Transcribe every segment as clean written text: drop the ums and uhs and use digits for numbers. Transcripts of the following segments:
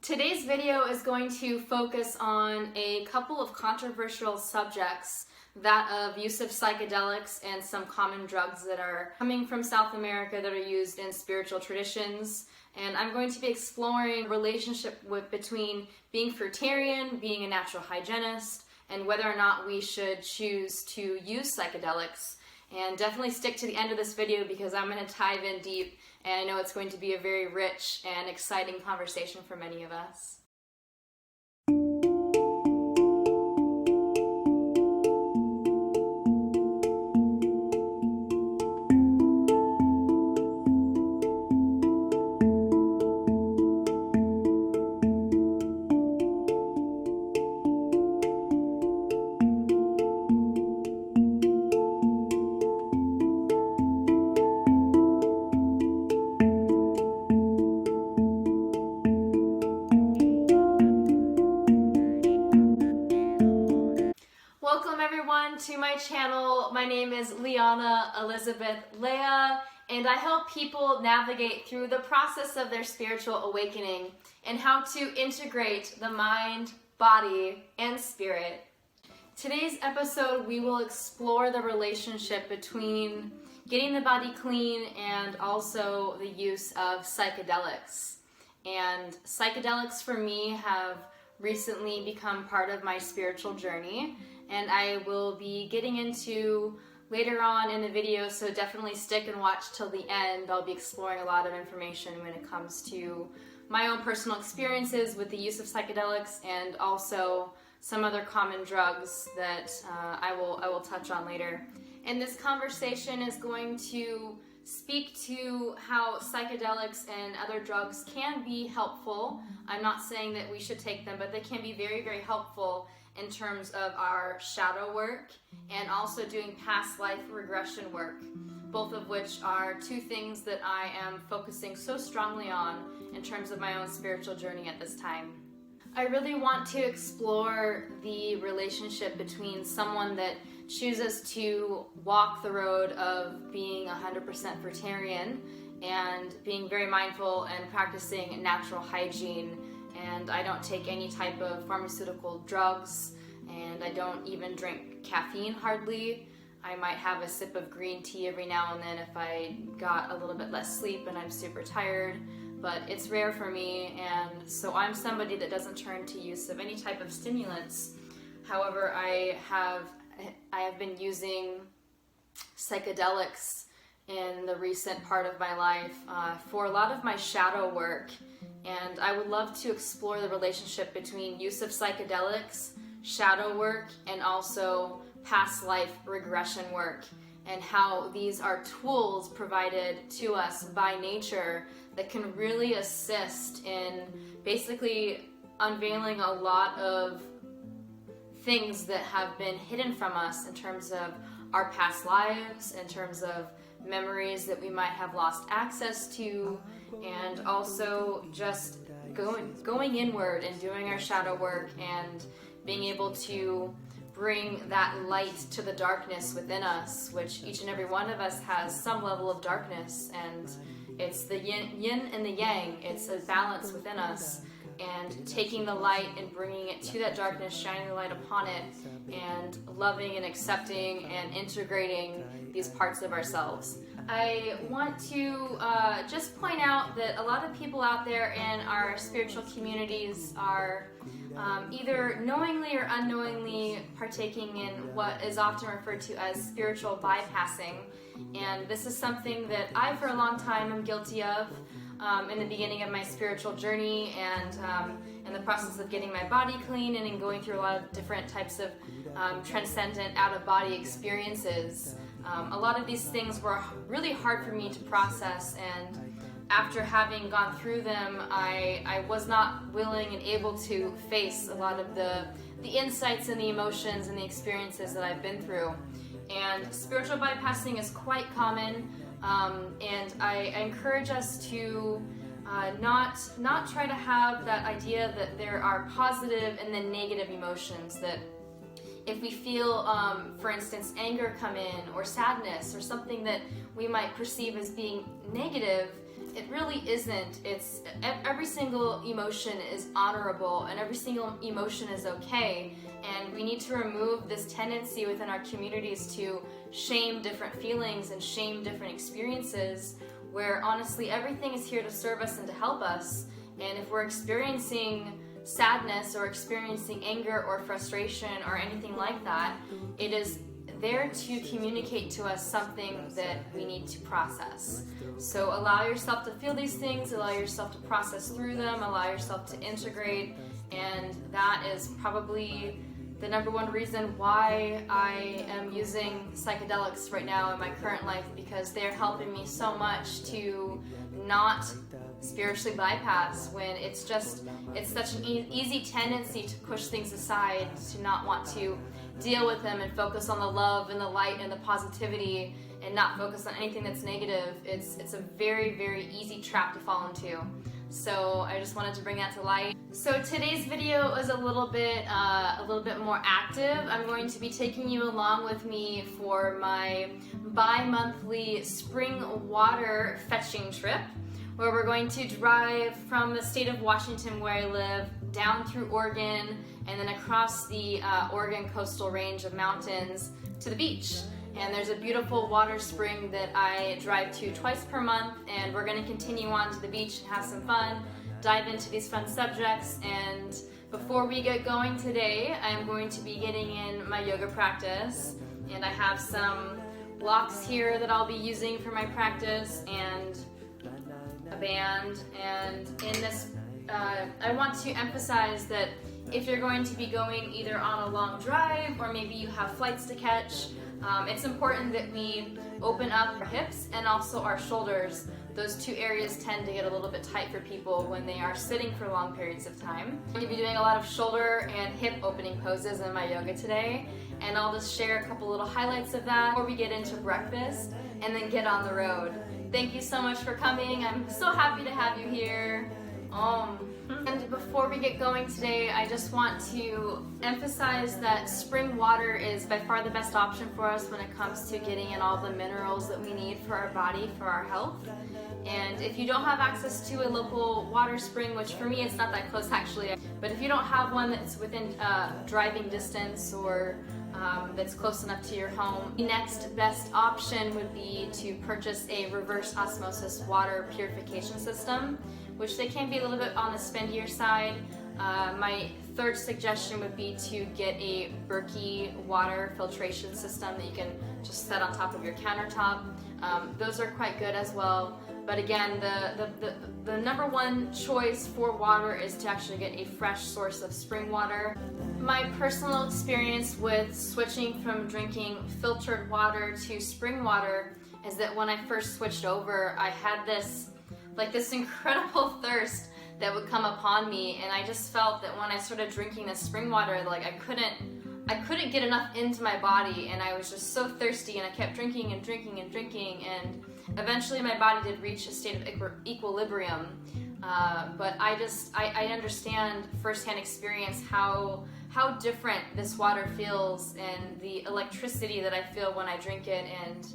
Today's video is going to focus on a couple of controversial subjects, that of use of psychedelics and some common drugs that are coming from South America that are used in spiritual traditions. And I'm going to be exploring the relationship between being fruitarian, being a natural hygienist, and whether or not we should choose to use psychedelics. And definitely stick to the end of this video because I'm going to dive in deep, and I know it's going to be a very rich and exciting conversation for many of us. Welcome everyone to my channel. My name is Liana Elizabeth Leyah, and I help people navigate through the process of their spiritual awakening and how to integrate the mind, body, and spirit. Today's episode, we will explore the relationship between getting the body clean and also the use of psychedelics. And psychedelics for me have recently become part of my spiritual journey, and I will be getting into later on in the video, so definitely stick and watch till the end. I'll be exploring a lot of information when it comes to my own personal experiences with the use of psychedelics and also some other common drugs that I will touch on later. And this conversation is going to speak to how psychedelics and other drugs can be helpful. I'm not saying that we should take them, but they can be very, very helpful in terms of our shadow work and also doing past life regression work, both of which are two things that I am focusing so strongly on in terms of my own spiritual journey at this time. I really want to explore the relationship between someone that chooses to walk the road of being 100% fruitarian and being very mindful and practicing natural hygiene. And I don't take any type of pharmaceutical drugs, and I don't even drink caffeine hardly. I might have a sip of green tea every now and then if I got a little bit less sleep and I'm super tired, but it's rare for me, and so I'm somebody that doesn't turn to use of any type of stimulants. However, I have been using psychedelics in the recent part of my life for a lot of my shadow work, and I would love to explore the relationship between use of psychedelics, shadow work, and also past life regression work, and how these are tools provided to us by nature that can really assist in basically unveiling a lot of things that have been hidden from us in terms of our past lives, in terms of memories that we might have lost access to, and also just going inward and doing our shadow work and being able to bring that light to the darkness within us, which each and every one of us has some level of darkness, and it's the yin and the yang. It's a balance within us, and taking the light and bringing it to that darkness, shining the light upon it, and loving and accepting and integrating these parts of ourselves. I want to just point out that a lot of people out there in our spiritual communities are either knowingly or unknowingly partaking in what is often referred to as spiritual bypassing, and this is something that I for a long time am guilty of. In the beginning of my spiritual journey and in the process of getting my body clean and in going through a lot of different types of transcendent out-of-body experiences. A lot of these things were really hard for me to process, and after having gone through them, I was not willing and able to face a lot of the insights and the emotions and the experiences that I've been through. And spiritual bypassing is quite common. And I encourage us to not try to have that idea that there are positive and then negative emotions, that if we feel, for instance, anger come in, or sadness, or something that we might perceive as being negative, it really isn't. It's every single emotion is honorable and every single emotion is okay, and we need to remove this tendency within our communities to shame different feelings and shame different experiences, where honestly everything is here to serve us and to help us. And if we're experiencing sadness or experiencing anger or frustration or anything like that, it is there to communicate to us something that we need to process. So allow yourself to feel these things, allow yourself to process through them, allow yourself to integrate, and that is probably the number one reason why I am using psychedelics right now in my current life, because they're helping me so much to not spiritually bypass when it's such an easy tendency to push things aside, to not want to deal with them and focus on the love and the light and the positivity and not focus on anything that's negative. It's a very, very easy trap to fall into. So I just wanted to bring that to light. So today's video is a little bit more active. I'm going to be taking you along with me for my bi-monthly spring water fetching trip, where we're going to drive from the state of Washington, where I live, down through Oregon, and then across the Oregon coastal range of mountains to the beach. And there's a beautiful water spring that I drive to twice per month, and we're going to continue on to the beach and have some fun, dive into these fun subjects. And before we get going today, I'm going to be getting in my yoga practice, and I have some blocks here that I'll be using for my practice and a band. And in this I want to emphasize that if you're going to be going either on a long drive or maybe you have flights to catch, it's important that we open up our hips and also our shoulders. Those two areas tend to get a little bit tight for people when they are sitting for long periods of time. I'm going to be doing a lot of shoulder and hip opening poses in my yoga today, and I'll just share a couple little highlights of that before we get into breakfast and then get on the road. Thank you so much for coming. I'm so happy to have you here. And before we get going today, I just want to emphasize that spring water is by far the best option for us when it comes to getting in all the minerals that we need for our body, for our health. And if you don't have access to a local water spring, which for me it's not that close actually, but if you don't have one that's within driving distance or that's close enough to your home, the next best option would be to purchase a reverse osmosis water purification system, which they can be a little bit on the spendier side. My third suggestion would be to get a Berkey water filtration system that you can just set on top of your countertop. Those are quite good as well. But again, the number one choice for water is to actually get a fresh source of spring water. My personal experience with switching from drinking filtered water to spring water is that when I first switched over, I had this incredible thirst that would come upon me, and I just felt that when I started drinking this spring water, like I couldn't get enough into my body, and I was just so thirsty, and I kept drinking and drinking and drinking, and eventually my body did reach a state of equilibrium. But I understand firsthand experience how different this water feels and the electricity that I feel when I drink it. And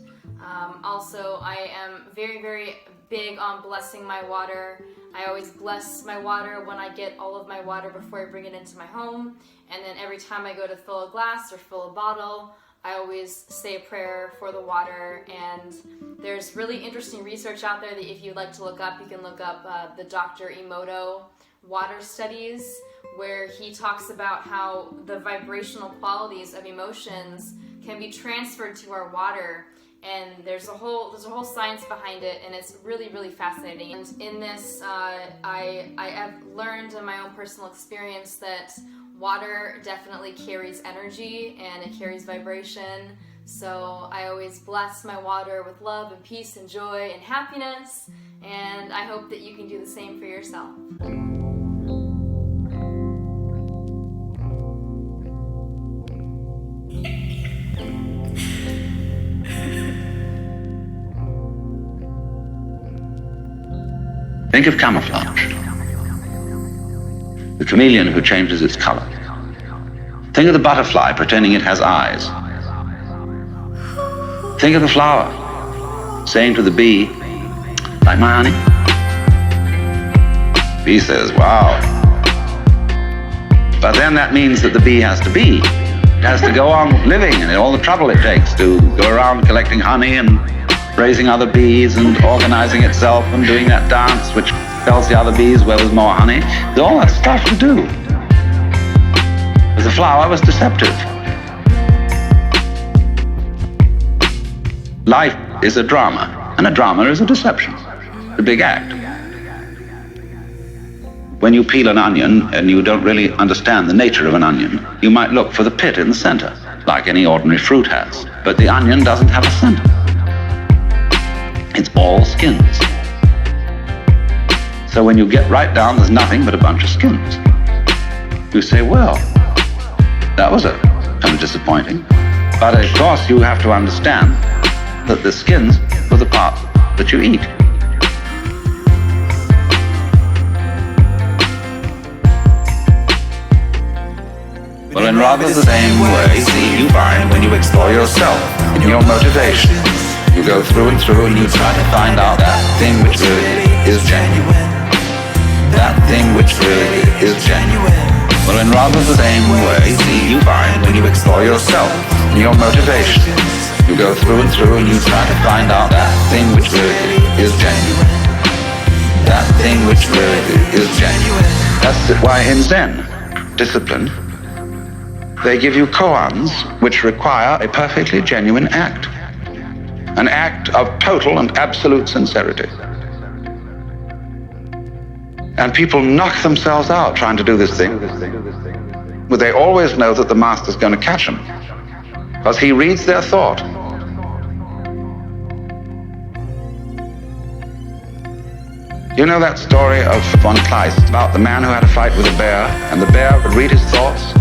also I am very, very big on blessing my water. I always bless my water when I get all of my water before I bring it into my home. And then every time I go to fill a glass or fill a bottle, I always say a prayer for the water. And there's really interesting research out there that if you'd like to look up, you can look up the Dr. Emoto water studies, where he talks about how the vibrational qualities of emotions can be transferred to our water. And there's a whole science behind it, and it's really, really fascinating. And in this, I have learned in my own personal experience that water definitely carries energy and it carries vibration. So I always bless my water with love and peace and joy and happiness, and I hope that you can do the same for yourself. Think of camouflage, the chameleon who changes its color. Think of the butterfly pretending it has eyes. Think of the flower saying to the bee, like my honey. Bee says, wow. But then that means that the bee has to be. It has to go on living, and all the trouble it takes to go around collecting honey and raising other bees and organizing itself and doing that dance which tells the other bees where there's more honey. There's all that stuff to do. But the flower was deceptive. Life is a drama, and a drama is a deception, a big act. When you peel an onion and you don't really understand the nature of an onion, you might look for the pit in the center, like any ordinary fruit has. But the onion doesn't have a center. It's all skins. So when you get right down, there's nothing but a bunch of skins. You say, well, that was kind of disappointing. But of course you have to understand that the skins are the part that you eat. Well, in rather the same way, see, you find when you explore yourself and your motivations, you go through and through and you try to find out that thing which really is genuine. That thing which really is genuine. Well, in rather the same way, see, you find when you explore yourself and your motivations, you go through and through and you try to find out that thing which really is genuine. That thing which really is genuine. That's why in Zen discipline, they give you koans which require a perfectly genuine act. An act of total and absolute sincerity. And people knock themselves out trying to do this thing. But they always know that the master's going to catch them, because he reads their thought. You know that story of von Kleist about the man who had a fight with a bear, and the bear would read his thoughts,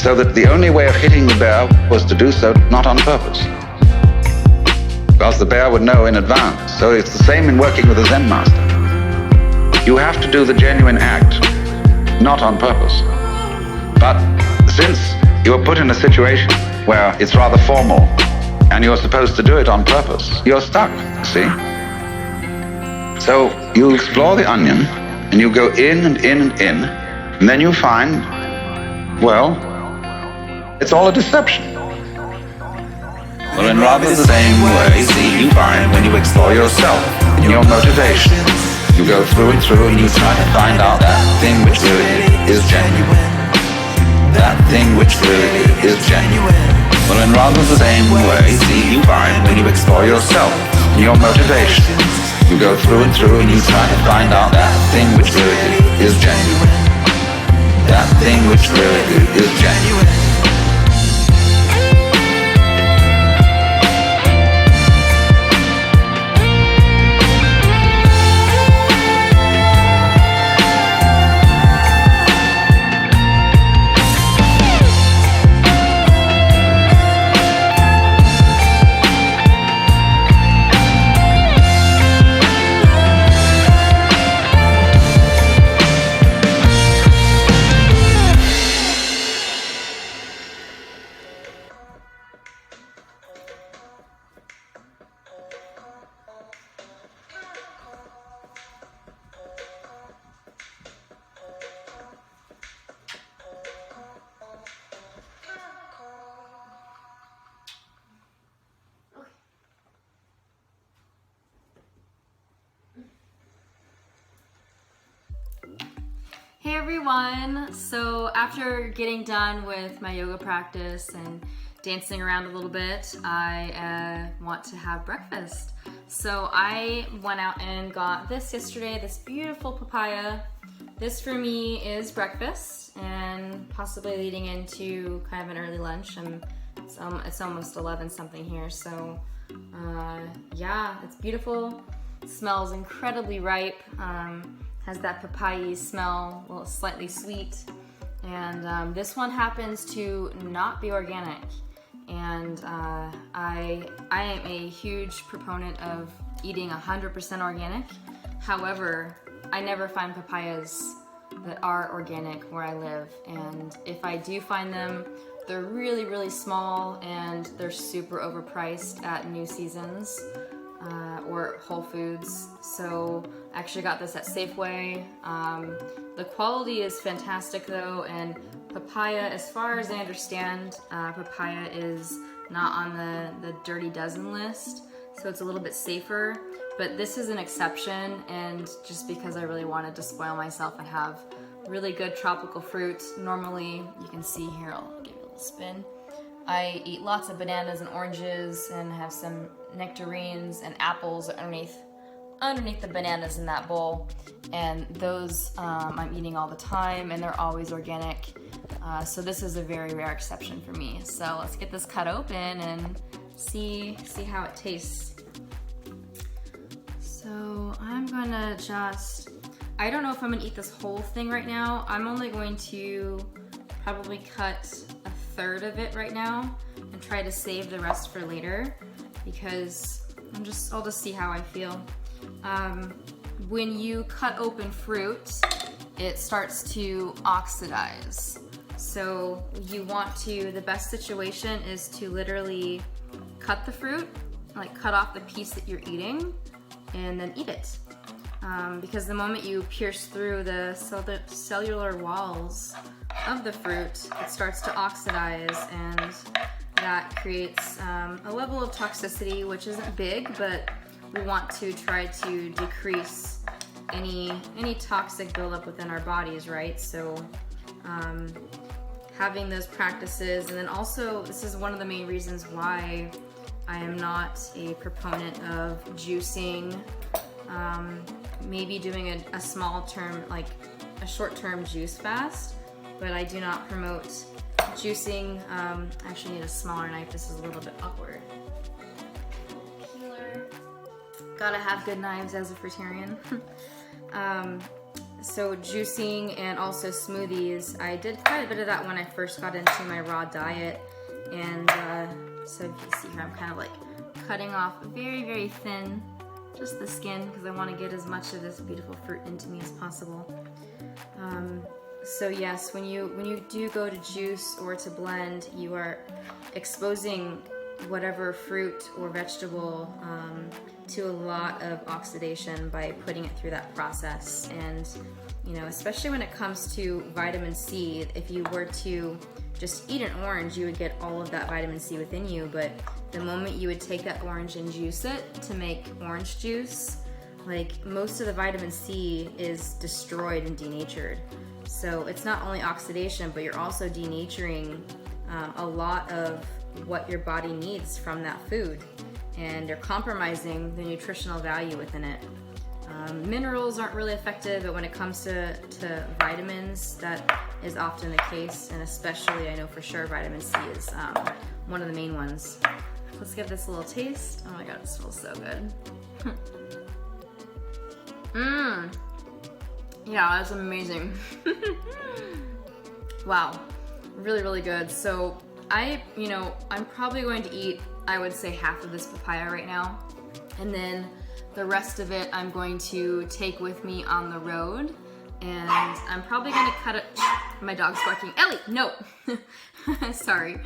so that the only way of hitting the bear was to do so not on purpose, because the bear would know in advance. So it's the same in working with a Zen master. You have to do the genuine act, not on purpose. But since you're put in a situation where it's rather formal, and you're supposed to do it on purpose, you're stuck, see? So you explore the onion, and you go in and in and in, and then you find, well, it's all a deception. Well, in rather the same way, see, you find when you explore yourself and your motivations, you go through and through and you try to find out that thing which really is genuine. That thing which really is genuine. Well, in rather the same way, see, you find when you explore yourself and your motivations, you go through and through and you try to find out that thing which really is genuine. That thing which really is genuine. Hey everyone! So after getting done with my yoga practice and dancing around a little bit, I want to have breakfast. So I went out and got this yesterday, this beautiful papaya. This for me is breakfast and possibly leading into kind of an early lunch. It's almost 11 something here, so yeah, it's beautiful. It smells incredibly ripe. Has that papaya smell, well, it's slightly sweet. And this one happens to not be organic. And I am a huge proponent of eating 100% organic. However, I never find papayas that are organic where I live. And if I do find them, they're really, really small and they're super overpriced at new seasons. or Whole Foods. So I actually got this at Safeway. The quality is fantastic though, and papaya, as far as I understand, papaya is not on the Dirty Dozen list, so it's a little bit safer. But this is an exception, and just because I really wanted to spoil myself and have really good tropical fruit. Normally, you can see here, I'll give it a little spin. I eat lots of bananas and oranges and have some nectarines and apples underneath the bananas in that bowl. And those I'm eating all the time, and they're always organic. So this is a very rare exception for me. So let's get this cut open and see how it tastes. So I'm gonna I don't know if I'm gonna eat this whole thing right now. I'm only going to probably cut a third of it right now and try to save the rest for later, because I'll just see how I feel. When you cut open fruit, it starts to oxidize. So the best situation is to literally cut the fruit, like cut off the piece that you're eating, and then eat it. Because the moment you pierce through the cellular walls of the fruit, it starts to oxidize, and that creates a level of toxicity, which isn't big, but we want to try to decrease any toxic buildup within our bodies, right? So having those practices, and then also this is one of the main reasons why I am not a proponent of juicing. Maybe doing a small term, like a short-term juice fast, but I do not promote juicing. I actually need a smaller knife. This is a little bit awkward. Peeler. Gotta have good knives as a fruitarian. So juicing and also smoothies. I did quite a bit of that when I first got into my raw diet, and so you can see here I'm kind of like cutting off very, very thin, just the skin, because I want to get as much of this beautiful fruit into me as possible. So yes, when you do go to juice or to blend, you are exposing whatever fruit or vegetable to a lot of oxidation by putting it through that process. And especially when it comes to vitamin C, if you were to just eat an orange, you would get all of that vitamin C within you, but the moment you would take that orange and juice it to make orange juice, like most of the vitamin C is destroyed and denatured. So it's not only oxidation, but you're also denaturing a lot of what your body needs from that food, and you're compromising the nutritional value within it. Minerals aren't really affected, but when it comes to vitamins, that is often the case, and especially I know for sure vitamin C is one of the main ones. Let's give this a little taste. Oh my god, it smells so good. Yeah, that's amazing. Wow, really, really good. So I'm probably going to eat, I would say, half of this papaya right now, and then the rest of it I'm going to take with me on the road, and I'm probably gonna cut it. My dog's barking. Ellie, no. Sorry.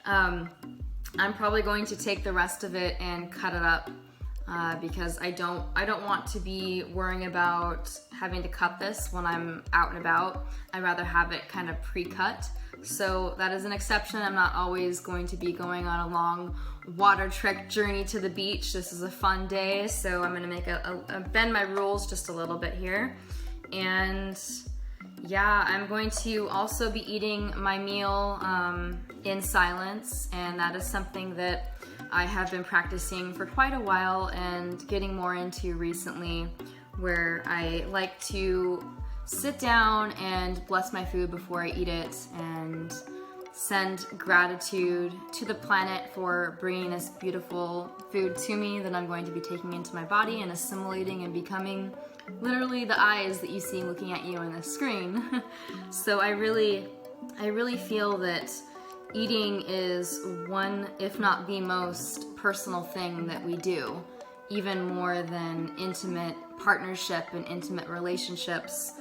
I'm probably going to take the rest of it and cut it up because I don't want to be worrying about having to cut this when I'm out and about. I'd rather have it kind of pre-cut. So that is an exception. I'm not always going to be going on a long water trek journey to the beach. This is a fun day, so I'm gonna make bend my rules just a little bit here. And yeah, I'm going to also be eating my meal in silence, and that is something that I have been practicing for quite a while and getting more into recently, where I like to sit down and bless my food before I eat it and send gratitude to the planet for bringing this beautiful food to me that I'm going to be taking into my body and assimilating and becoming literally the eyes that you see looking at you on the screen. So I really feel that eating is one, if not the most personal thing that we do, even more than intimate partnership and intimate relationships.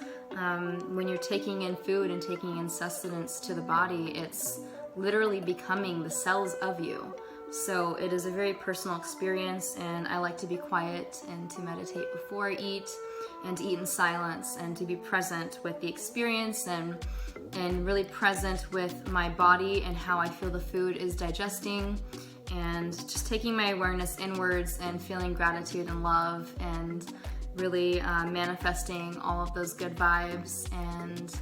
When you're taking in food and taking in sustenance to the body, it's literally becoming the cells of you. So it is a very personal experience, and I like to be quiet and to meditate before I eat, and to eat in silence, and to be present with the experience, and really present with my body and how I feel the food is digesting, and just taking my awareness inwards and feeling gratitude and love, and really manifesting all of those good vibes. And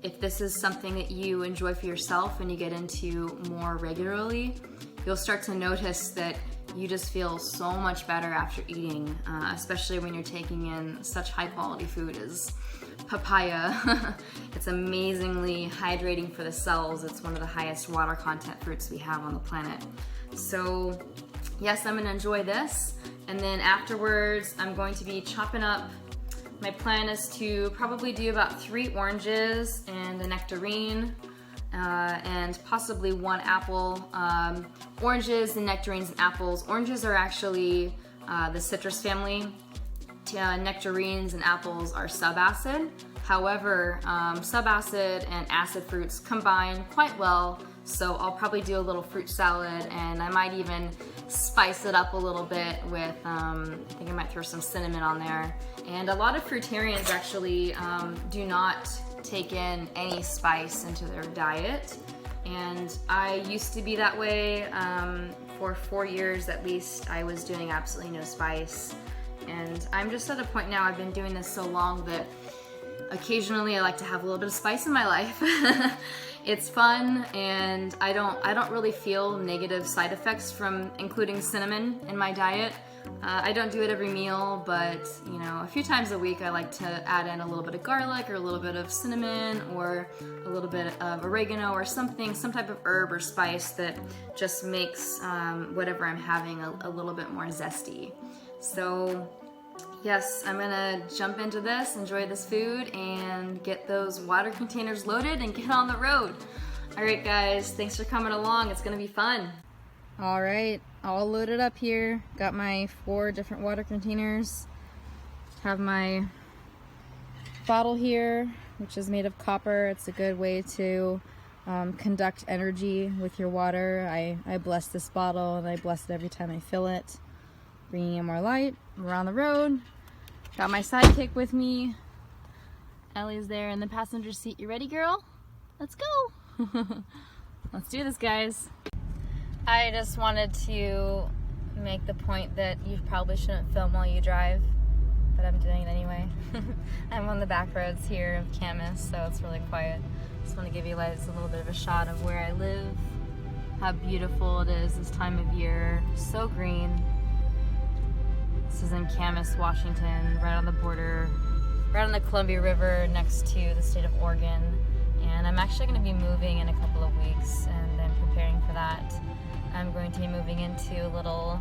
if this is something that you enjoy for yourself and you get into more regularly, you'll start to notice that you just feel so much better after eating, especially when you're taking in such high quality food as papaya. It's amazingly hydrating for the cells. It's one of the highest water content fruits we have on the planet. So yes, I'm gonna enjoy this. And then afterwards, I'm going to be chopping up. My plan is to probably do about 3 oranges and a nectarine, and possibly 1 apple. Oranges and nectarines and apples. Oranges are actually the citrus family. Nectarines and apples are subacid. However, subacid and acid fruits combine quite well, so I'll probably do a little fruit salad, and I might even spice it up a little bit with, I think I might throw some cinnamon on there. And a lot of fruitarians actually do not take in any spice into their diet, and I used to be that way. For 4 years at least, I was doing absolutely no spice, and I'm just at a point now, I've been doing this so long that occasionally I like to have a little bit of spice in my life. It's fun, and I don't really feel negative side effects from including cinnamon in my diet. I don't do it every meal, but you know, a few times a week I like to add in a little bit of garlic or a little bit of cinnamon or a little bit of oregano or something, some type of herb or spice that just makes whatever I'm having a little bit more zesty. So yes, I'm gonna jump into this, enjoy this food, and get those water containers loaded and get on the road. All right, guys, thanks for coming along. It's gonna be fun. All right, all loaded up here. Got my 4 different water containers. Have my bottle here, which is made of copper. It's a good way to conduct energy with your water. I bless this bottle, and I bless it every time I fill it. Bringing in more light. We're on the road. Got my sidekick with me. Ellie's there in the passenger seat. You ready, girl? Let's go. Let's do this, guys. I just wanted to make the point that you probably shouldn't film while you drive, but I'm doing it anyway. I'm on the back roads here of Camas, so it's really quiet. Just want to give you guys a little bit of a shot of where I live, how beautiful it is this time of year. So green. This is in Camas, Washington, right on the border, right on the Columbia River next to the state of Oregon. And I'm actually going to be moving in a couple of weeks, and I'm preparing for that. I'm going to be moving into a little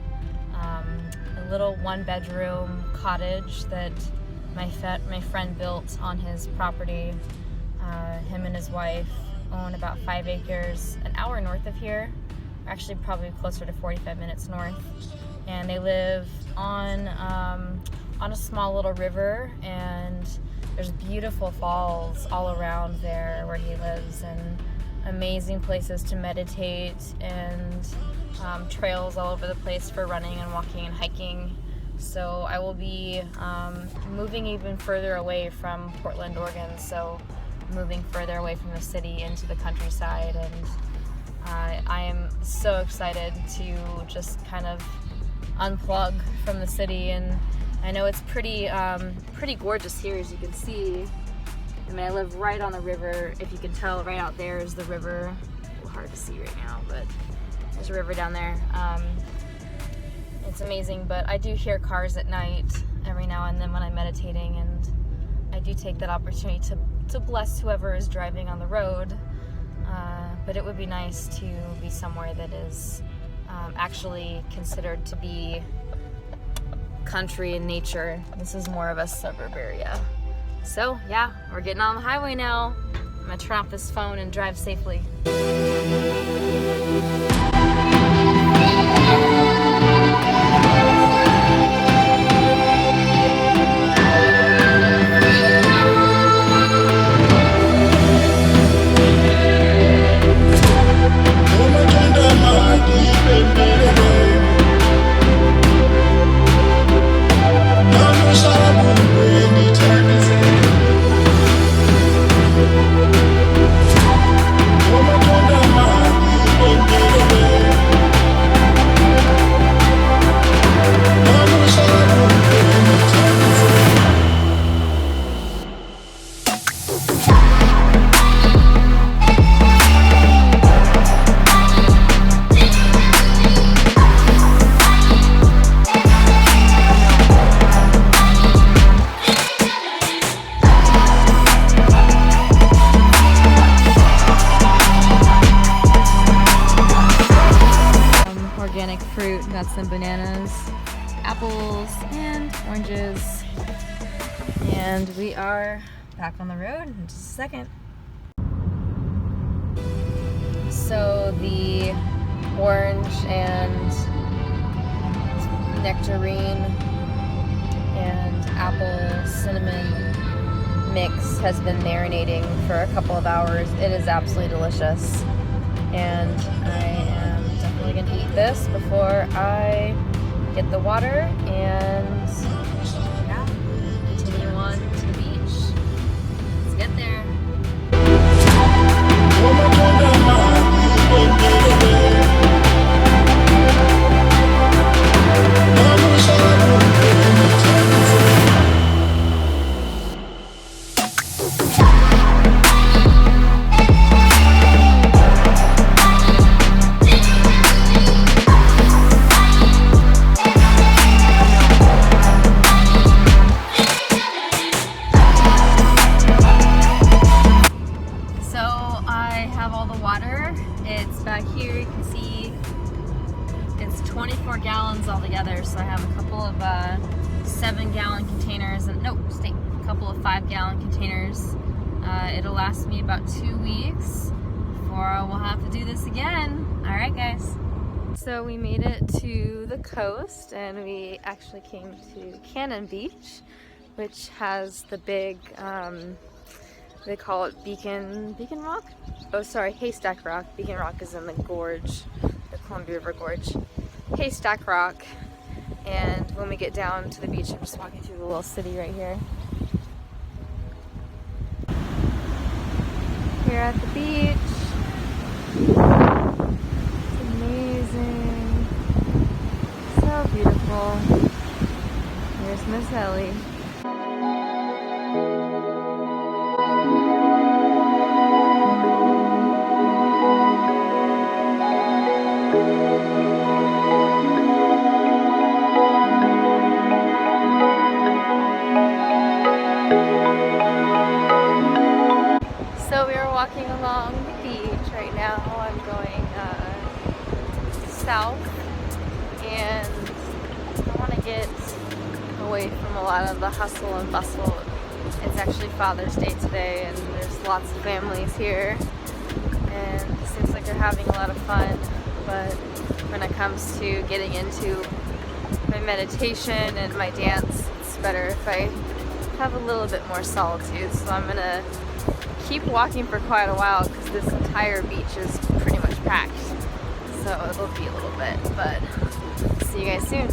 1-bedroom cottage that my friend built on his property. Him and his wife own about 5 acres, an hour north of here, actually probably closer to 45 minutes north. And they live on a small little river, and there's beautiful falls all around there where he lives, and amazing places to meditate, and trails all over the place for running and walking and hiking. So I will be moving even further away from Portland, Oregon, so moving further away from the city into the countryside, and I am so excited to just kind of unplug from the city. And I know it's pretty gorgeous here, as you can see. I mean, I live right on the river. If you can tell, right out there is the river. A little hard to see right now, but there's a river down there. It's amazing, but I do hear cars at night every now and then when I'm meditating, and I do take that opportunity to bless whoever is driving on the road. But it would be nice to be somewhere that is actually considered to be country in nature. This is more of a suburb area. So yeah, we're getting on the highway now. I'm gonna turn off this phone and drive safely. Oh my God, Got some bananas, apples, and oranges. And we are back on the road in just a second. So the orange and nectarine and apple cinnamon mix has been marinating for a couple of hours. It is absolutely delicious. And I am definitely going to eat this before I get the water and continue on to the beach. Let's get there. Back here you can see it's 24 gallons altogether, so I have a couple of 7-gallon containers and a couple of 5-gallon containers. It'll last me about 2 weeks before we'll have to do this again. Alright guys, so we made it to the coast and we actually came to Cannon Beach, which has the big they call it Beacon Rock? Oh, sorry, Haystack Rock. Beacon Rock is in the gorge, the Columbia River Gorge. Haystack Rock. And when we get down to the beach, I'm just walking through the little city right here. Here at the beach. It's amazing. So beautiful. Here's Miss Ellie. So we are walking along the beach right now. I'm going south and I want to get away from a lot of the hustle and bustle. It's actually Father's Day today and there's lots of families here and it seems like they're having a lot of fun, but when it comes to getting into my meditation and my dance, it's better if I have a little bit more solitude. So I'm gonna keep walking for quite a while because this entire beach is pretty much packed, so it'll be a little bit, but see you guys soon.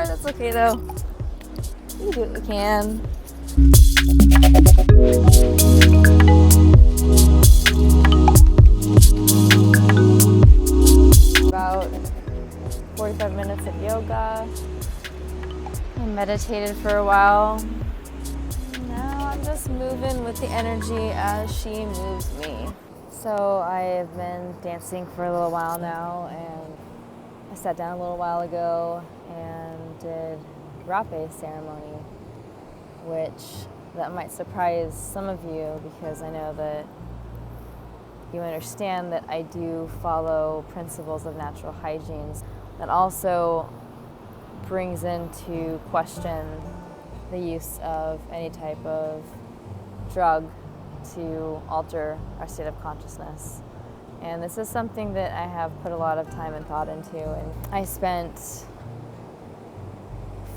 That's okay though. We do what we can. About 45 minutes of yoga. I meditated for a while. Now I'm just moving with the energy as she moves me. So I've been dancing for a little while now, and I sat down a little while ago and did rape ceremony, which that might surprise some of you because I know that you understand that I do follow principles of natural hygiene. That also brings into question the use of any type of drug to alter our state of consciousness. And this is something that I have put a lot of time and thought into. And I spent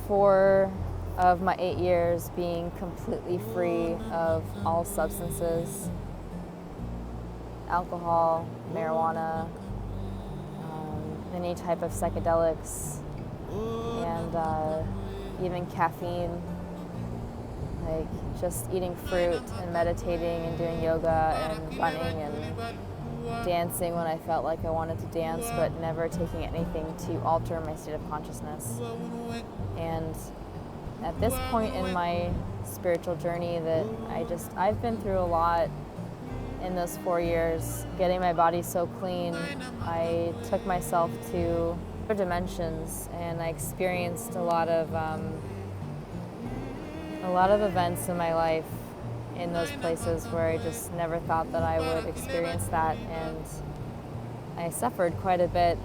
4 of my 8 years being completely free of all substances, alcohol, marijuana, any type of psychedelics, and even caffeine. like just eating fruit and meditating and doing yoga and running and dancing when I felt like I wanted to dance, but never taking anything to alter my state of consciousness. And at this point in my spiritual journey that I've been through a lot in those 4 years, getting my body so clean. I took myself to other dimensions, and I experienced a lot of events in my life in those places where I just never thought that I would experience that, and I suffered quite a bit.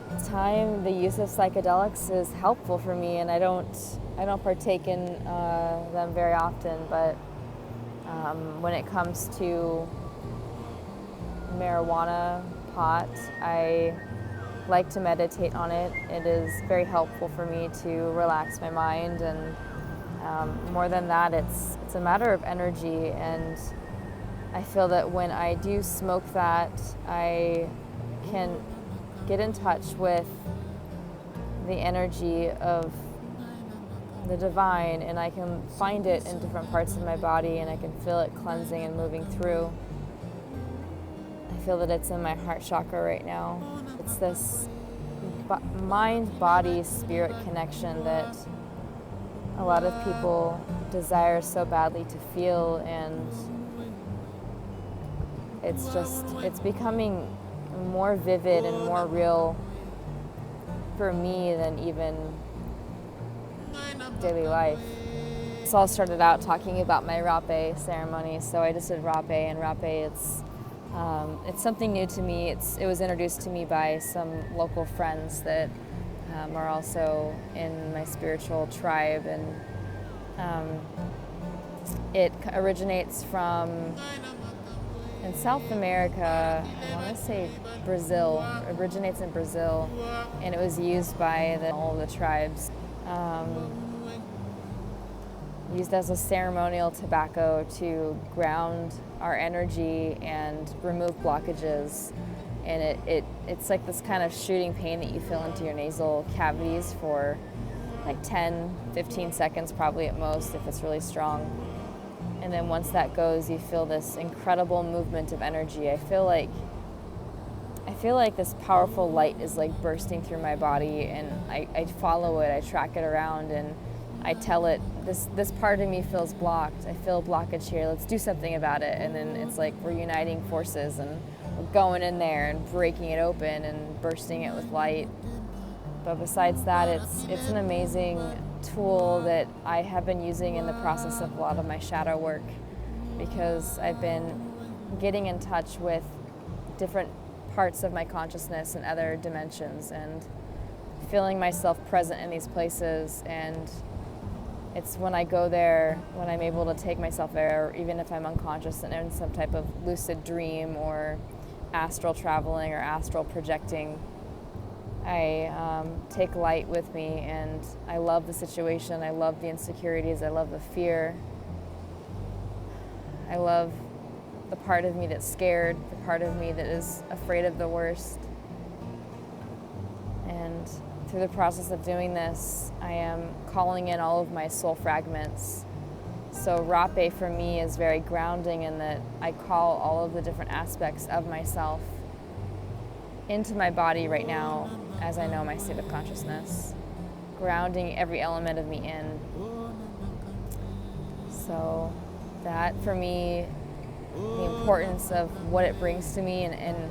The use of psychedelics is helpful for me, and I don't partake in them very often, but when it comes to marijuana, pot, I like to meditate on it. It is very helpful for me to relax my mind, and more than that, it's a matter of energy, and I feel that when I do smoke that, I can get in touch with the energy of the divine, and I can find it in different parts of my body, and I can feel it cleansing and moving through. I feel that it's in my heart chakra right now. It's this mind, body, spirit connection that a lot of people desire so badly to feel, and it's becoming more vivid and more real for me than even daily life. So I started out talking about my rape ceremony. So I just did rape, and rape, it's something new to me. It was introduced to me by some local friends that are also in my spiritual tribe, and it originates from, in South America, I want to say Brazil. It originates in Brazil, and it was used by all the tribes. Used as a ceremonial tobacco to ground our energy and remove blockages. And it's like this kind of shooting pain that you feel into your nasal cavities for like 10, 15 seconds probably at most if it's really strong. And then once that goes, you feel this incredible movement of energy. I feel like this powerful light is like bursting through my body, and I follow it, I track it around, and I tell it, this part of me feels blocked. I feel a blockage here. Let's do something about it. And then it's like we're uniting forces, and we're going in there and breaking it open and bursting it with light. But besides that, it's an amazing tool that I have been using in the process of a lot of my shadow work, because I've been getting in touch with different parts of my consciousness and other dimensions, and feeling myself present in these places. And it's when I go there, when I'm able to take myself there, or even if I'm unconscious and in some type of lucid dream or astral traveling or astral projecting, I take light with me, and I love the situation. I love the insecurities. I love the fear. I love the part of me that's scared, the part of me that is afraid of the worst. And through the process of doing this, I am calling in all of my soul fragments. So rape for me is very grounding in that I call all of the different aspects of myself into my body right now as I know my state of consciousness, grounding every element of me in. So that for me, the importance of what it brings to me and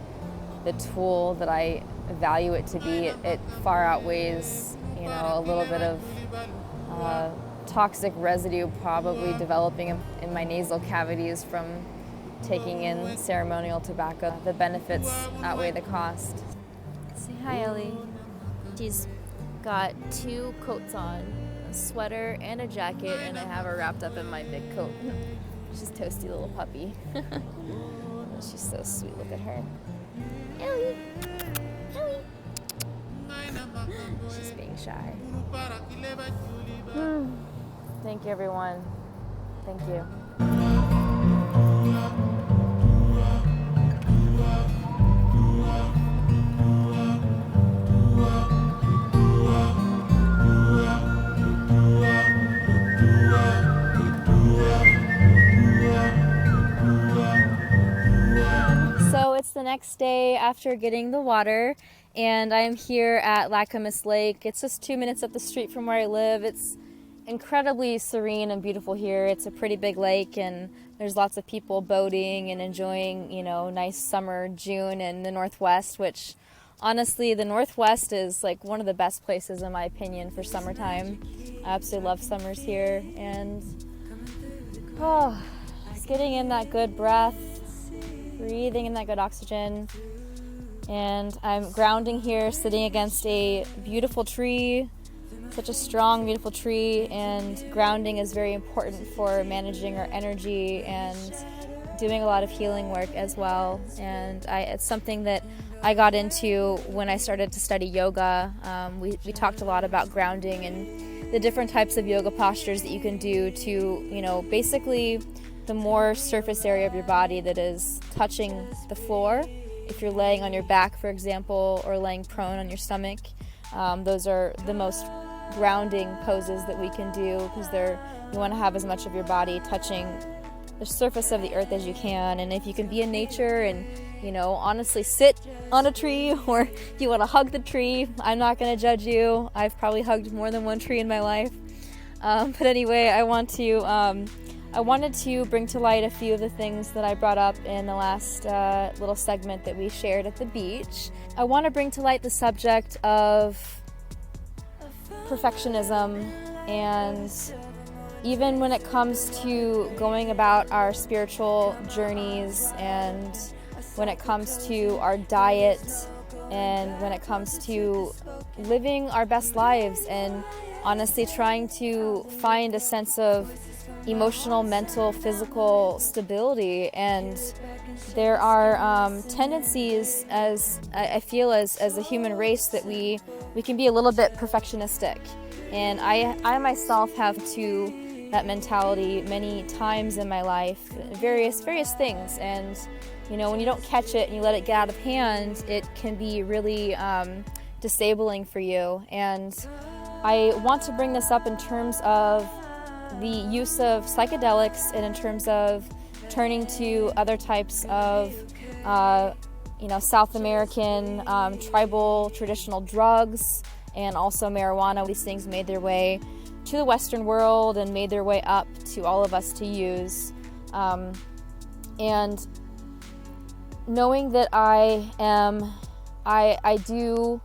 the tool that I value it to be, it far outweighs, a little bit of toxic residue probably developing in my nasal cavities from taking in ceremonial tobacco. The benefits outweigh the cost. Say hi, Ellie. She's got 2 coats on, a sweater and a jacket, and I have her wrapped up in my big coat. She's a toasty little puppy. She's so sweet. Look at her. Ellie. Ellie. She's being shy. Thank you, everyone. Thank you. next day after getting the water, and I am here at Lacamas Lake. It's just 2 minutes up the street from where I live. It's incredibly serene and beautiful here. It's a pretty big lake, and there's lots of people boating and enjoying, nice summer June in the Northwest, which honestly, the Northwest is like one of the best places in my opinion for summertime. I absolutely love summers here, and just getting in that good breath, breathing in that good oxygen. And I'm grounding here, sitting against a beautiful tree, such a strong, beautiful tree, and grounding is very important for managing our energy and doing a lot of healing work as well. And it's something that I got into when I started to study yoga. We talked a lot about grounding and the different types of yoga postures that you can do to, basically the more surface area of your body that is touching the floor. If you're laying on your back, for example, or laying prone on your stomach, those are the most grounding poses that we can do, because you want to have as much of your body touching the surface of the earth as you can. And if you can be in nature and honestly sit on a tree, or if you want to hug the tree, I'm not going to judge you. I've probably hugged more than one tree in my life. But anyway, I wanted to bring to light a few of the things that I brought up in the last little segment that we shared at the beach. I want to bring to light the subject of perfectionism, and even when it comes to going about our spiritual journeys, and when it comes to our diet, and when it comes to living our best lives, and honestly trying to find a sense of emotional, mental, physical stability. And there are tendencies, as I feel, as a human race, that we can be a little bit perfectionistic. And I myself have to that mentality many times in my life, various things. And when you don't catch it and you let it get out of hand, it can be really disabling for you. And I want to bring this up in terms of the use of psychedelics, and in terms of turning to other types of South American tribal traditional drugs, and also marijuana. These things made their way to the Western world and made their way up to all of us to use. And knowing that I do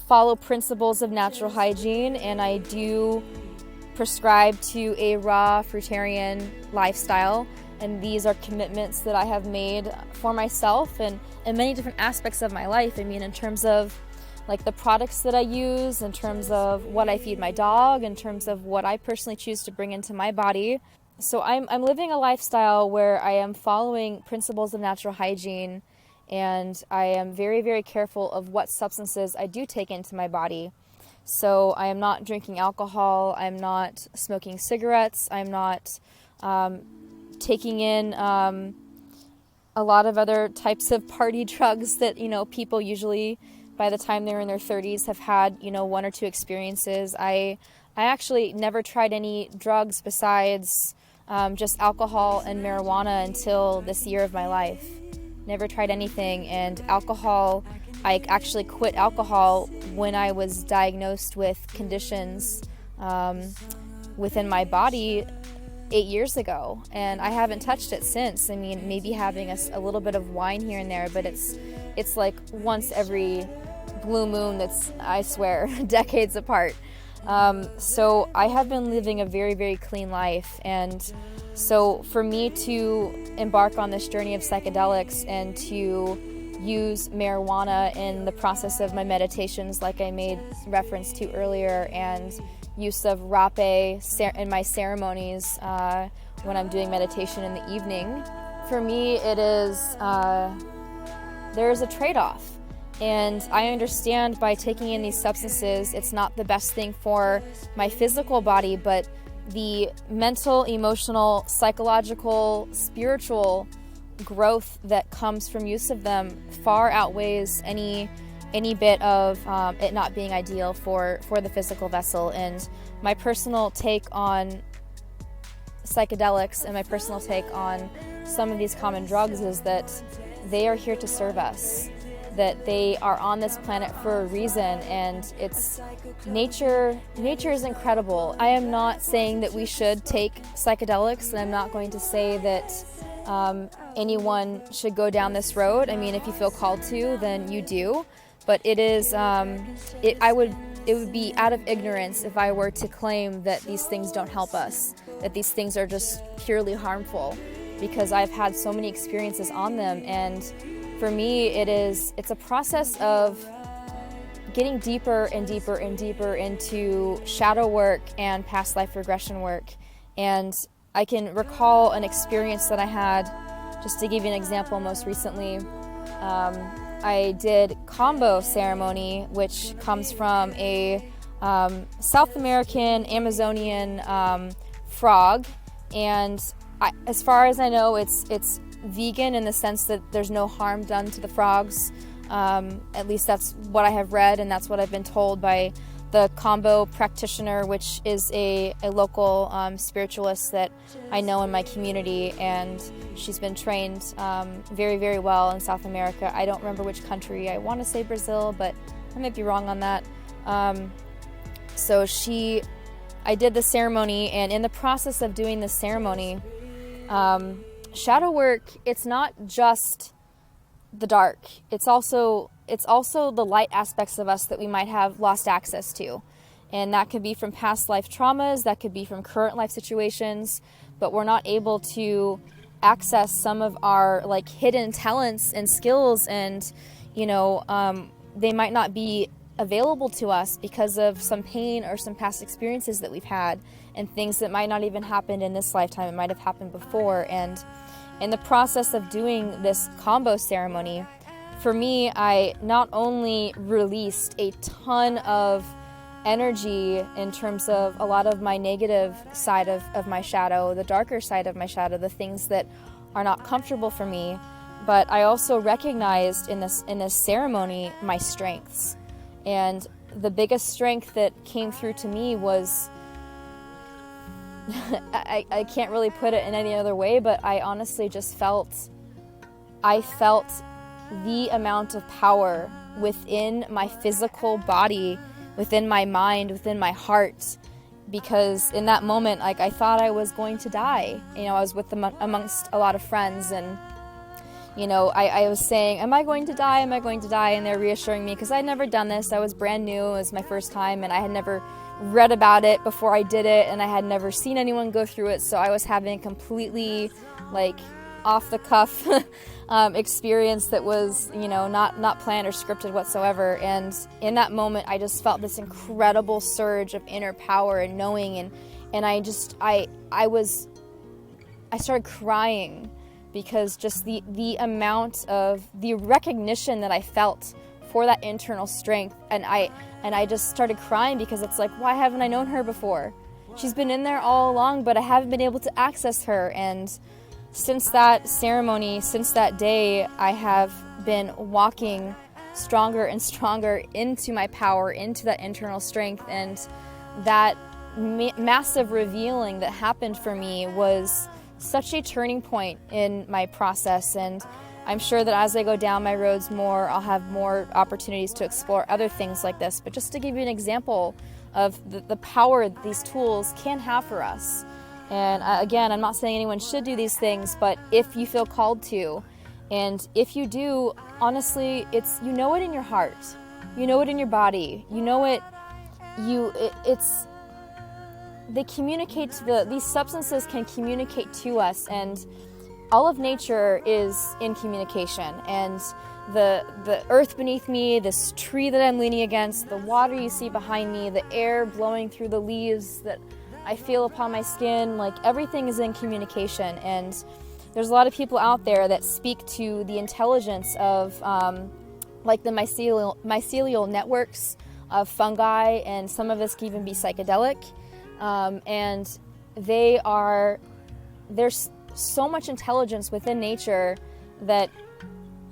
follow principles of natural hygiene, and I do prescribe to a raw fruitarian lifestyle, and these are commitments that I have made for myself and in many different aspects of my life. I mean, in terms of like the products that I use, in terms of what I feed my dog, in terms of what I personally choose to bring into my body. So I'm living a lifestyle where I am following principles of natural hygiene, and I am very, very careful of what substances I do take into my body. So I am not drinking alcohol, I'm not smoking cigarettes, I'm not taking in a lot of other types of party drugs that, people usually, by the time they're in their 30s, have had, one or two experiences. I actually never tried any drugs besides just alcohol and marijuana until this year of my life. Never tried anything. And alcohol, I actually quit alcohol when I was diagnosed with conditions within my body 8 years ago, and I haven't touched it since. I mean, maybe having a little bit of wine here and there, but it's like once every blue moon. That's, I swear, decades apart. So I have been living a very, very clean life, and so for me to embark on this journey of psychedelics and to use marijuana in the process of my meditations, like I made reference to earlier, and use of rape in my ceremonies when I'm doing meditation in the evening, for me it is, there's a trade-off. And I understand by taking in these substances, it's not the best thing for my physical body, but the mental, emotional, psychological, spiritual growth that comes from use of them far outweighs any bit of it not being ideal for the physical vessel. And my personal take on psychedelics and my personal take on some of these common drugs is that they are here to serve us, that they are on this planet for a reason, and it's nature is incredible. I am not saying that we should take psychedelics, and I'm not going to say that anyone should go down this road. I mean, if you feel called to, then you do, but it is it would be out of ignorance if I were to claim that these things don't help us, that these things are just purely harmful, because I've had so many experiences on them. And for me, it's a process of getting deeper and deeper and deeper into shadow work and past life regression work. And I can recall an experience that I had, just to give you an example, most recently. I did Kambo ceremony, which comes from a South American Amazonian frog, and as far as I know, it's vegan in the sense that there's no harm done to the frogs. At least that's what I have read, and that's what I've been told by the Kambo practitioner, which is a local spiritualist that I know in my community, and she's been trained very, very well in South America. I don't remember which country. I want to say Brazil, but I might be wrong on that. So I did the ceremony, and in the process of doing the ceremony, shadow work, it's not just the dark. It's also the light aspects of us that we might have lost access to. And that could be from past life traumas, that could be from current life situations, but we're not able to access some of our like hidden talents and skills, and they might not be available to us because of some pain or some past experiences that we've had, and things that might not even happen in this lifetime. It might have happened before. And in the process of doing this Kambo ceremony, for me, I not only released a ton of energy in terms of a lot of my negative side of my shadow, the darker side of my shadow, the things that are not comfortable for me, but I also recognized in this ceremony my strengths. And the biggest strength that came through to me was I can't really put it in any other way, but I honestly just felt the amount of power within my physical body, within my mind, within my heart, because in that moment, like, I thought I was going to die. I was with them amongst a lot of friends, and I was saying, am I going to die? Am I going to die? And they're reassuring me, because I'd never done this. I was brand new. It was my first time, and I had never read about it before I did it, and I had never seen anyone go through it. So I was having a completely off the cuff experience that was not planned or scripted whatsoever. And in that moment, I just felt this incredible surge of inner power and knowing, and I started crying, because just the amount of the recognition that I felt for that internal strength, and I just started crying, because it's like, why haven't I known her before? She's been in there all along, but I haven't been able to access her. And since that ceremony, since that day, I have been walking stronger and stronger into my power, into that internal strength. And that massive revealing that happened for me was such a turning point in my process. And I'm sure that as I go down my roads more, I'll have more opportunities to explore other things like this. But just to give you an example of the power these tools can have for us. And again, I'm not saying anyone should do these things, but if you feel called to, and if you do, honestly, it in your heart, it in your body, they communicate these substances can communicate to us, and all of nature is in communication. And the earth beneath me, this tree that I'm leaning against, the water you see behind me, the air blowing through the leaves that I feel upon my skin, everything is in communication. And there's a lot of people out there that speak to the intelligence of the mycelial networks of fungi, and some of this can even be psychedelic. And there's so much intelligence within nature that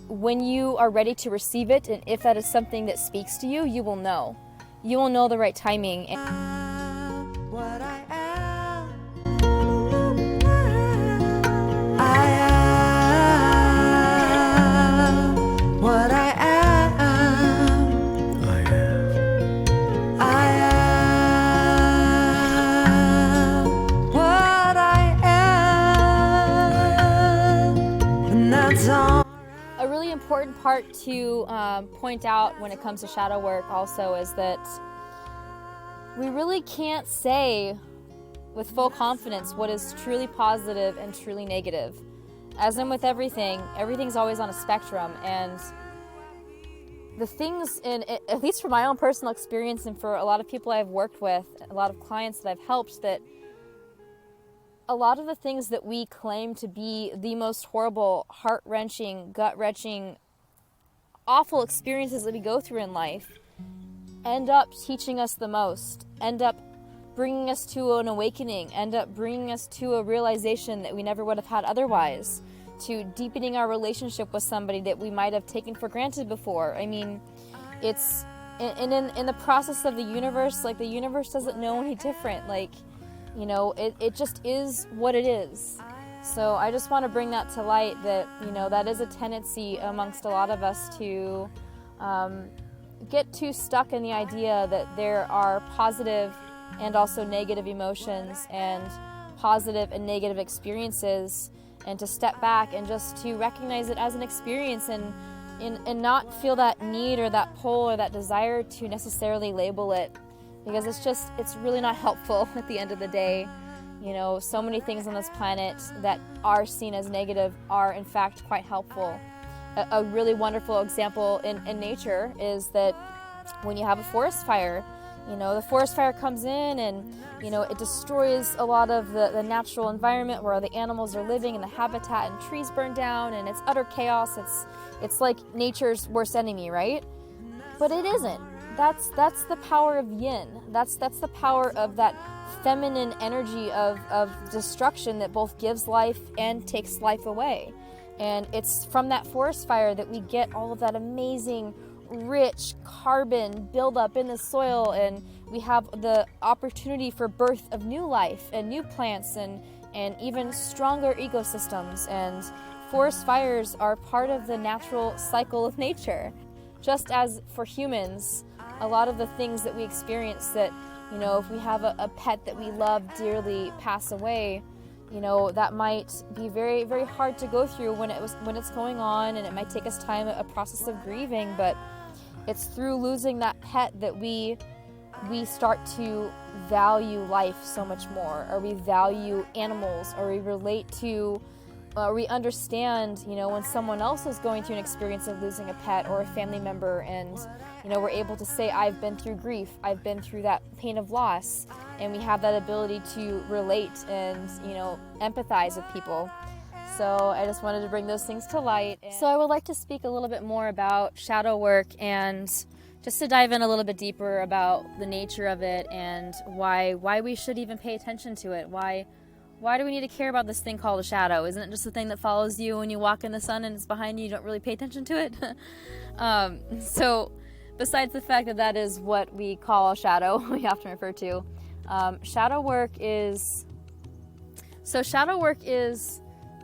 when you are ready to receive it, and if that is something that speaks to you, you will know. You will know the right timing. What I am. I am. important part to point out when it comes to shadow work also is that we really can't say with full confidence what is truly positive and truly negative. As in with everything, everything's always on a spectrum, and the things, at least from my own personal experience and for a lot of people I've worked with, a lot of clients that I've helped, that a lot of the things that we claim to be the most horrible, heart-wrenching, gut-wrenching, awful experiences that we go through in life end up teaching us the most, end up bringing us to an awakening, end up bringing us to a realization that we never would have had otherwise, to deepening our relationship with somebody that we might have taken for granted before. I mean, it's in the process of the universe, like the universe doesn't know any different. Like, you know, it just is what it is. So I just want to bring that to light, that, you know, that is a tendency amongst a lot of us to get too stuck in the idea that there are positive and also negative emotions and positive and negative experiences, and to step back and just to recognize it as an experience and not feel that need or that pull or that desire to necessarily label it, because it's really not helpful at the end of the day. You know, so many things on this planet that are seen as negative are in fact quite helpful. A really wonderful example in nature is that when you have a forest fire, you know, the forest fire comes in and, you know, it destroys a lot of the natural environment where the animals are living, and the habitat and trees burn down, and it's utter chaos. It's like nature's worst enemy, right? But it isn't. That's the power of yin. That's the power of that feminine energy of destruction that both gives life and takes life away. And it's from that forest fire that we get all of that amazing rich carbon buildup in the soil, and we have the opportunity for birth of new life and new plants and even stronger ecosystems. And forest fires are part of the natural cycle of nature. Just as for humans, a lot of the things that we experience that, you know, if we have a pet that we love dearly pass away, you know, that might be very, very hard to go through when it's going on, and it might take us time, a process of grieving. But it's through losing that pet that we start to value life so much more, or we value animals, or we relate to, or we understand, you know, when someone else is going through an experience of losing a pet or a family member, and, you know, we're able to say, I've been through grief, I've been through that pain of loss, and we have that ability to relate and, you know, empathize with people. So I just wanted to bring those things to light. So I would like to speak a little bit more about shadow work, and just to dive in a little bit deeper about the nature of it and why we should even pay attention to it. Why do we need to care about this thing called a shadow? Isn't it just the thing that follows you when you walk in the sun and it's behind you, you don't really pay attention to it? So besides the fact that that is what we call a shadow, we often refer to, shadow work is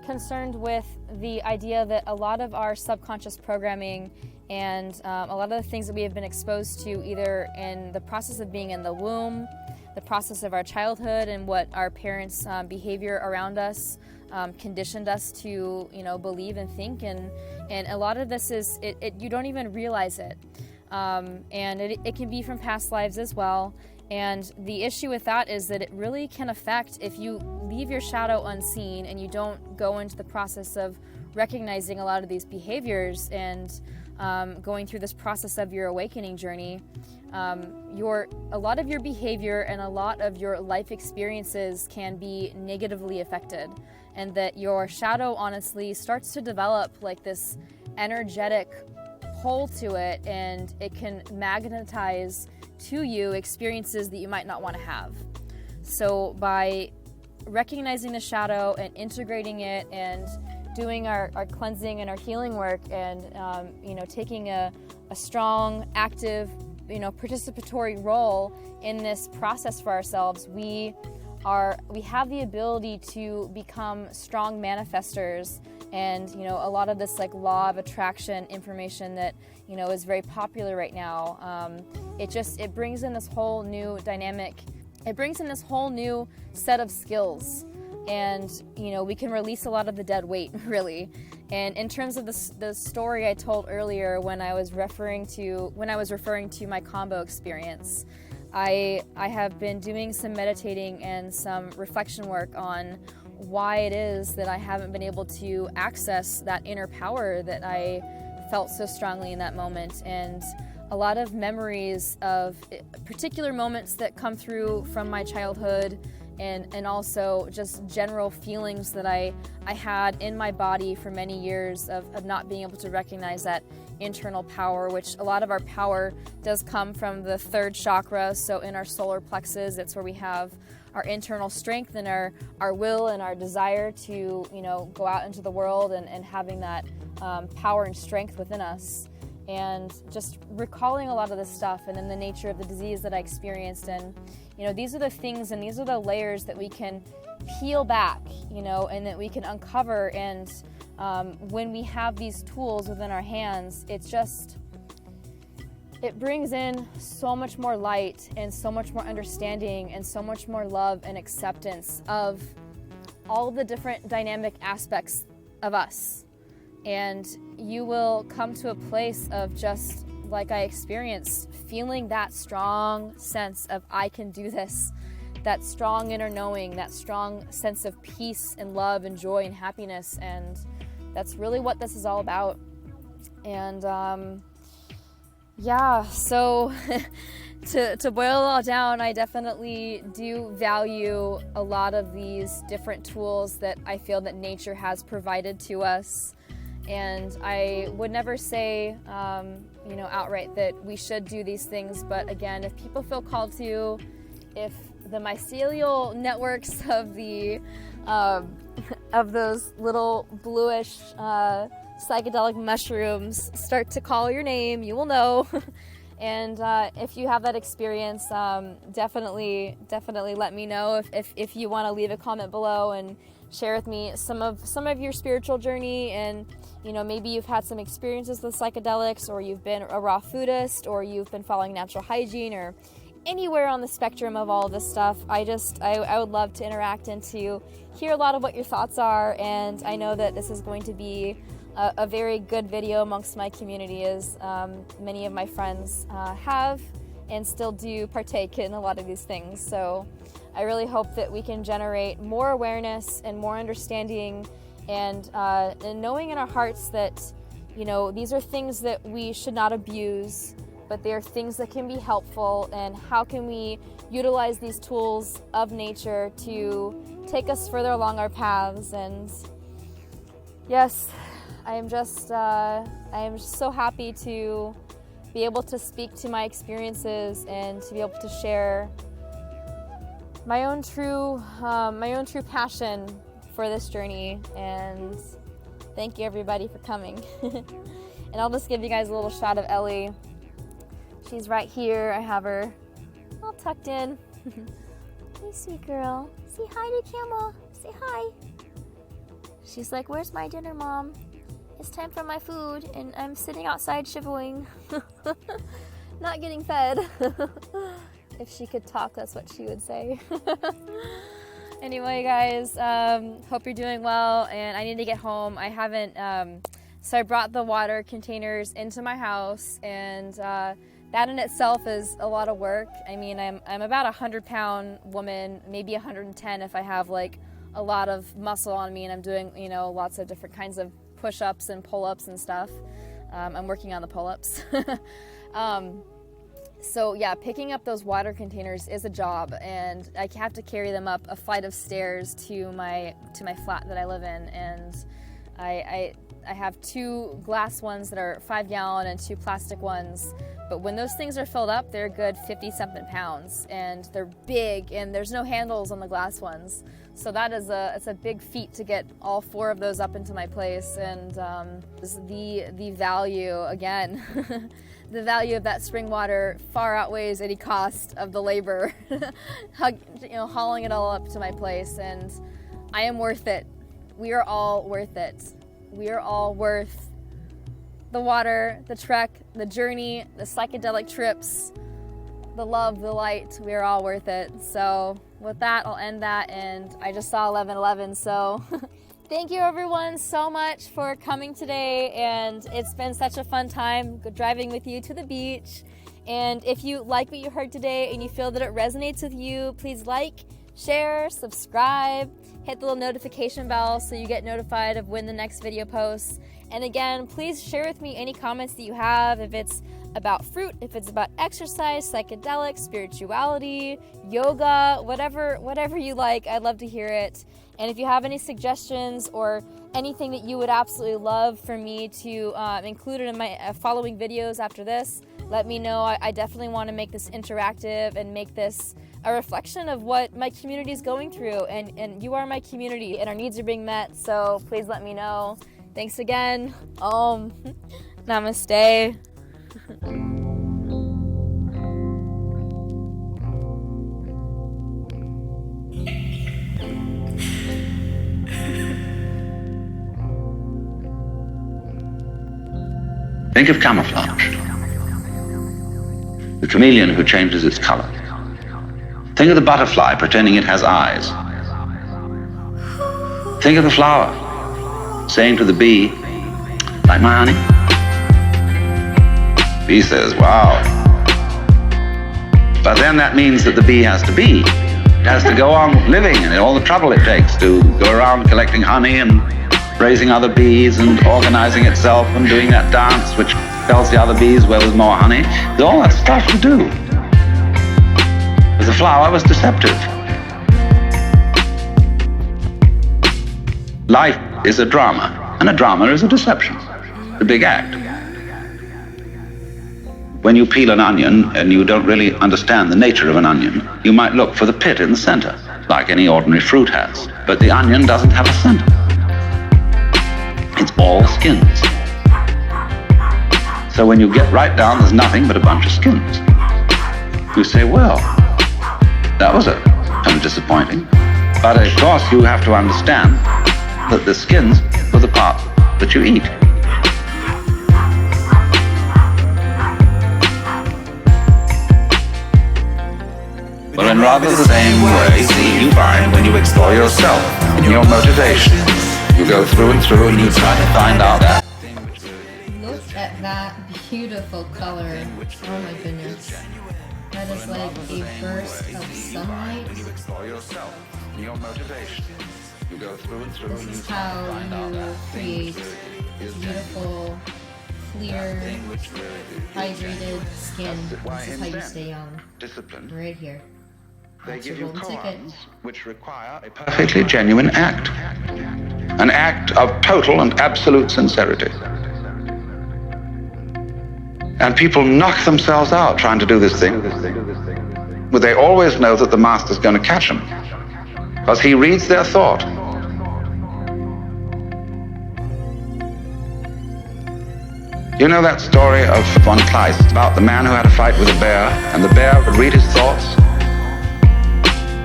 concerned with the idea that a lot of our subconscious programming and a lot of the things that we have been exposed to either in the process of being in the womb, the process of our childhood, and what our parents' behavior around us conditioned us to, you know, believe and think, and a lot of this is you don't even realize it, and it can be from past lives as well. And the issue with that is that it really can affect, if you leave your shadow unseen and you don't go into the process of recognizing a lot of these behaviors and going through this process of your awakening journey, a lot of your behavior and a lot of your life experiences can be negatively affected, and that your shadow honestly starts to develop like this energetic pull to it, and it can magnetize to you experiences that you might not want to have. So by recognizing the shadow and integrating it and doing our cleansing and our healing work, and you know, taking a strong, active, you know, participatory role in this process for ourselves, we have the ability to become strong manifestors. And, you know, a lot of this like law of attraction information that, you know, is very popular right now, it brings in this whole new dynamic. It brings in this whole new set of skills, and, you know, we can release a lot of the dead weight, really. And in terms of the story I told earlier when I was referring to my Kambo experience, I have been doing some meditating and some reflection work on why it is that I haven't been able to access that inner power that I felt so strongly in that moment. And a lot of memories of particular moments that come through from my childhood, and also just general feelings that I had in my body for many years of not being able to recognize that internal power, which a lot of our power does come from the third chakra. So in our solar plexus, it's where we have our internal strength and our will and our desire to, go out into the world and having that power and strength within us. And just recalling a lot of this stuff, and then the nature of the disease that I experienced. And, these are the things and these are the layers that we can peel back, and that we can uncover. And when we have these tools within our hands, it brings in so much more light and so much more understanding and so much more love and acceptance of all the different dynamic aspects of us. And you will come to a place of, just like I experienced, feeling that strong sense of I can do this, that strong inner knowing, that strong sense of peace and love and joy and happiness. And that's really what this is all about. And so to boil it all down, I definitely do value a lot of these different tools that I feel that nature has provided to us. And I would never say, outright that we should do these things. But again, if people feel called to, if the mycelial networks of those little bluish psychedelic mushrooms start to call your name, you will know. And if you have that experience, definitely let me know. If you want to leave a comment below and share with me some of your spiritual journey, and maybe you've had some experiences with psychedelics, or you've been a raw foodist, or you've been following natural hygiene, or anywhere on the spectrum of all of this stuff. I would love to interact and to hear a lot of what your thoughts are. And I know that this is going to be a very good video amongst my community, as many of my friends have and still do partake in a lot of these things. So I really hope that we can generate more awareness and more understanding, and knowing in our hearts that these are things that we should not abuse, but they are things that can be helpful. And how can we utilize these tools of nature to take us further along our paths? And yes, I am just so happy to be able to speak to my experiences and to be able to share my own true passion for this journey. And thank you everybody for coming. And I'll just give you guys a little shot of Ellie. She's right here. I have her all tucked in. Hey, sweet girl. Say hi to Camel. Say hi. She's like, where's my dinner, Mom? It's time for my food, and I'm sitting outside shivering. Not getting fed. If she could talk, that's what she would say. Anyway, guys, hope you're doing well, and I need to get home. I haven't, so I brought the water containers into my house, and that in itself is a lot of work. I mean, I'm about 100-pound woman, maybe 110 if I have like a lot of muscle on me and I'm doing, lots of different kinds of push-ups and pull-ups and stuff. I'm working on the pull-ups. So yeah, picking up those water containers is a job, and I have to carry them up a flight of stairs to my flat that I live in. And I have 2 glass ones that are 5-gallon and 2 plastic ones. But when those things are filled up, they're a good 50-something pounds, and they're big, and there's no handles on the glass ones. So that is it's a big feat to get all 4 of those up into my place. And the value, again, the value of that spring water far outweighs any cost of the labor, hauling it all up to my place. And I am worth it. We are all worth it. We are all worth the water, the trek, the journey, the psychedelic trips, the love, the light. We are all worth it. So with that, I'll end that. And I just saw 11:11, so Thank you everyone so much for coming today, and it's been such a fun time driving with you to the beach. And if you like what you heard today and you feel that it resonates with you, please like, share, subscribe, hit the little notification bell so you get notified of when the next video posts. And again, please share with me any comments that you have, if it's about fruit, if it's about exercise, psychedelics, spirituality, yoga, whatever you like. I'd love to hear it. And if you have any suggestions or anything that you would absolutely love for me to include in my following videos after this, let me know. I definitely want to make this interactive and make this a reflection of what my community is going through. And you are my community, and our needs are being met, so please let me know. Thanks again. Namaste. Think of camouflage, the chameleon who changes its color. Think of the butterfly pretending it has eyes. Think of the flower saying to the bee, like my honey? Bee says, wow. But then that means that the bee has to be. It has to go on living, and all the trouble it takes to go around collecting honey and raising other bees and organizing itself and doing that dance which tells the other bees where there's more honey. There's all that stuff to do. But the flower was deceptive. Life is a drama, and a drama is a deception, a big act. When you peel an onion and you don't really understand the nature of an onion, you might look for the pit in the center, like any ordinary fruit has. But the onion doesn't have a center. It's all skins. So when you get right down, there's nothing but a bunch of skins. You say, well, that was kind of disappointing. But of course you have to understand that the skins are the part that you eat. Well, in rather the same way, see, you find when you explore yourself and your motivation, you go through and through and you try to find out that. Look at that beautiful color. Oh my goodness. That is like a burst of sunlight. This is how you create beautiful, clear, hydrated skin. This is how you stay young. Right here. They give you koans which require a perfectly genuine act. An act of total and absolute sincerity. And people knock themselves out trying to do this thing. But they always know that the master's going to catch them, because he reads their thought. You know that story of von Kleist about the man who had a fight with a bear, and the bear would read his thoughts,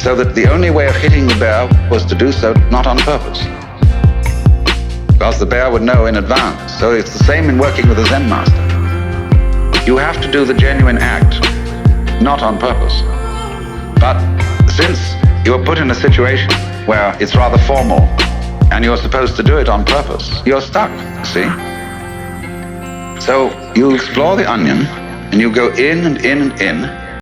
so that the only way of hitting the bear was to do so not on purpose, because the bear would know in advance. So it's the same in working with a Zen master. You have to do the genuine act, not on purpose. But since you are put in a situation where it's rather formal, and you're supposed to do it on purpose, you're stuck, see? So you explore the onion, and you go in and in and in,